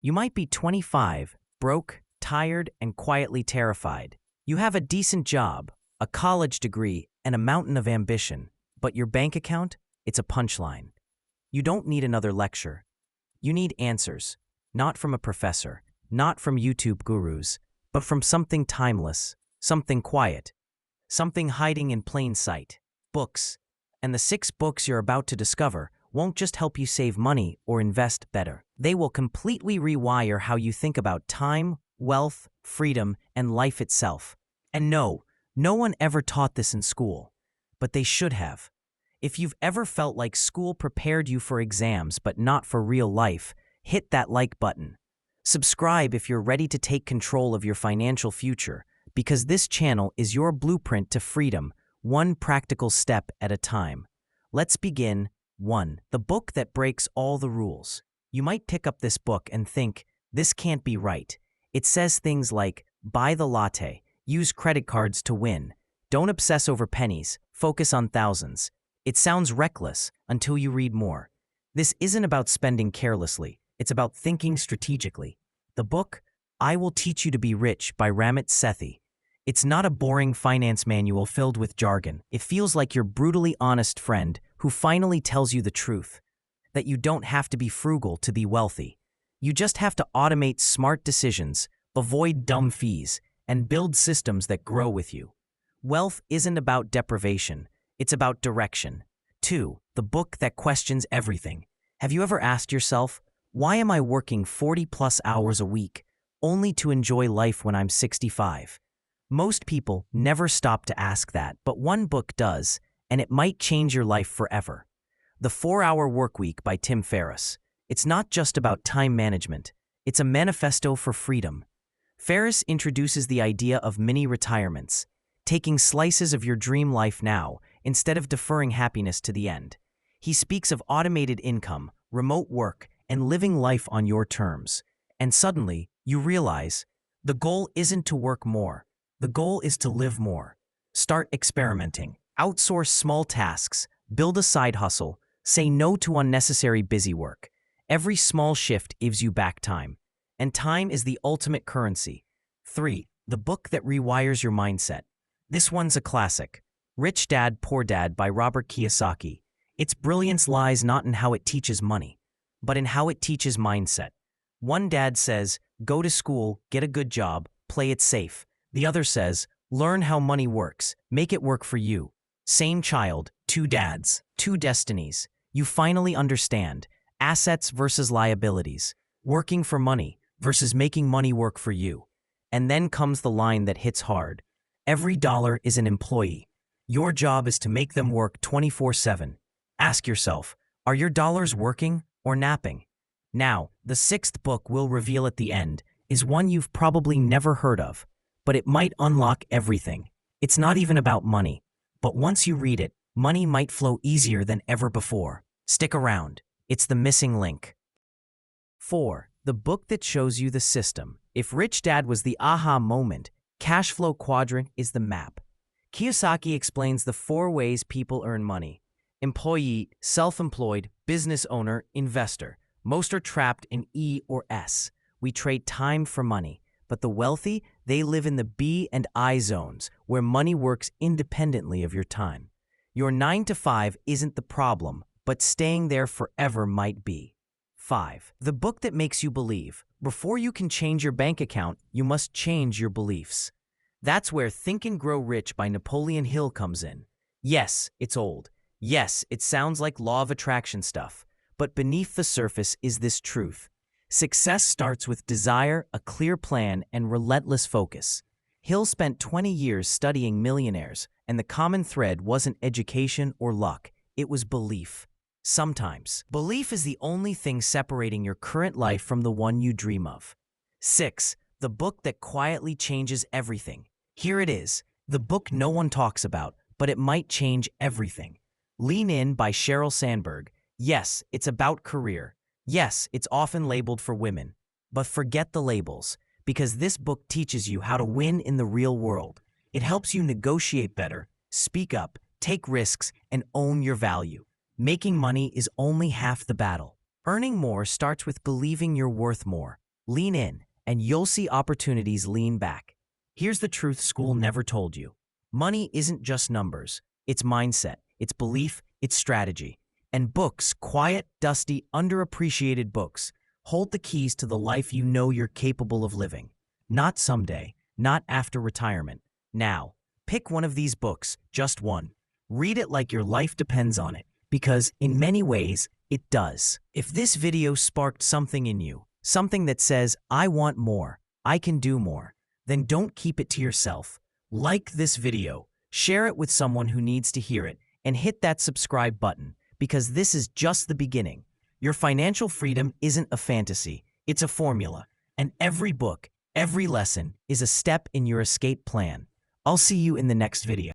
You might be 25, broke, tired, and quietly terrified. You have a decent job, a college degree, and a mountain of ambition, but your bank account? It's a punchline. You don't need another lecture. You need answers, not from a professor, not from YouTube gurus, but from something timeless, something quiet, something hiding in plain sight. Books. And the 6 books you're about to discover won't just help you save money or invest better. They will completely rewire how you think about time, wealth, freedom, and life itself. And no one ever taught this in school, but they should have. If you've ever felt like school prepared you for exams but not for real life, hit that like button. Subscribe if you're ready to take control of your financial future, because this channel is your blueprint to freedom, one practical step at a time. Let's begin. 1. The book that breaks all the rules. You might pick up this book and think, this can't be right. It says things like, buy the latte, use credit cards to win, don't obsess over pennies, focus on thousands. It sounds reckless until you read more. This isn't about spending carelessly, it's about thinking strategically. The book, I Will Teach You to Be Rich by Ramit Sethi. It's not a boring finance manual filled with jargon. It feels like your brutally honest friend who finally tells you the truth, that you don't have to be frugal to be wealthy. You just have to automate smart decisions, avoid dumb fees, and build systems that grow with you. Wealth isn't about deprivation, it's about direction. 2. The book that questions everything. Have you ever asked yourself, why am I working 40+ hours a week, only to enjoy life when I'm 65? Most people never stop to ask that, but one book does, and it might change your life forever. The 4-Hour Workweek by Tim Ferriss. It's not just about time management, it's a manifesto for freedom. Ferriss introduces the idea of mini retirements, taking slices of your dream life now instead of deferring happiness to the end. He speaks of automated income, remote work, and living life on your terms. And suddenly, you realize, the goal isn't to work more. The goal is to live more. Start experimenting. Outsource small tasks, build a side hustle, say no to unnecessary busy work. Every small shift gives you back time. And time is the ultimate currency. 3. The book that rewires your mindset. This one's a classic. Rich Dad, Poor Dad by Robert Kiyosaki. Its brilliance lies not in how it teaches money, but in how it teaches mindset. One dad says, go to school, get a good job, play it safe. The other says, learn how money works, make it work for you. Same child, 2 dads, 2 destinies. You finally understand assets versus liabilities, working for money versus making money work for you. And then comes the line that hits hard. Every dollar is an employee. Your job is to make them work 24/7. Ask yourself, are your dollars working or napping? Now, the 6th book we'll reveal at the end is one you've probably never heard of, but it might unlock everything. It's not even about money, but once you read it, money might flow easier than ever before. Stick around. It's the missing link. 4. The book that shows you the system. If Rich Dad was the aha moment, Cash Flow Quadrant is the map. Kiyosaki explains the 4 ways people earn money. Employee, self-employed, business owner, investor. Most are trapped in E or S. We trade time for money. But the wealthy, they live in the B and I zones, where money works independently of your time. Your 9 to 5 isn't the problem, but staying there forever might be. 5. The book that makes you believe. Before you can change your bank account, you must change your beliefs. That's where Think and Grow Rich by Napoleon Hill comes in. Yes, it's old. Yes, it sounds like law of attraction stuff. But beneath the surface is this truth. Success starts with desire, a clear plan, and relentless focus. Hill spent 20 years studying millionaires, and the common thread wasn't education or luck, it was belief. Sometimes, belief is the only thing separating your current life from the one you dream of. 6. The book that quietly changes everything. Here it is, the book no one talks about, but it might change everything. Lean In by Sheryl Sandberg. Yes, it's about career. Yes, it's often labeled for women, but forget the labels, because this book teaches you how to win in the real world. It helps you negotiate better, speak up, take risks, and own your value. Making money is only half the battle. Earning more starts with believing you're worth more. Lean in, and you'll see opportunities lean back. Here's the truth school never told you. Money isn't just numbers. It's mindset, it's belief, it's strategy. And books, quiet, dusty, underappreciated books, hold the keys to the life you know you're capable of living. Not someday, not after retirement. Now, pick one of these books, just one. Read it like your life depends on it, because in many ways, it does. If this video sparked something in you, something that says, I want more, I can do more, then don't keep it to yourself. Like this video, share it with someone who needs to hear it, and hit that subscribe button, because this is just the beginning. Your financial freedom isn't a fantasy, it's a formula. And every book, every lesson is a step in your escape plan. I'll see you in the next video.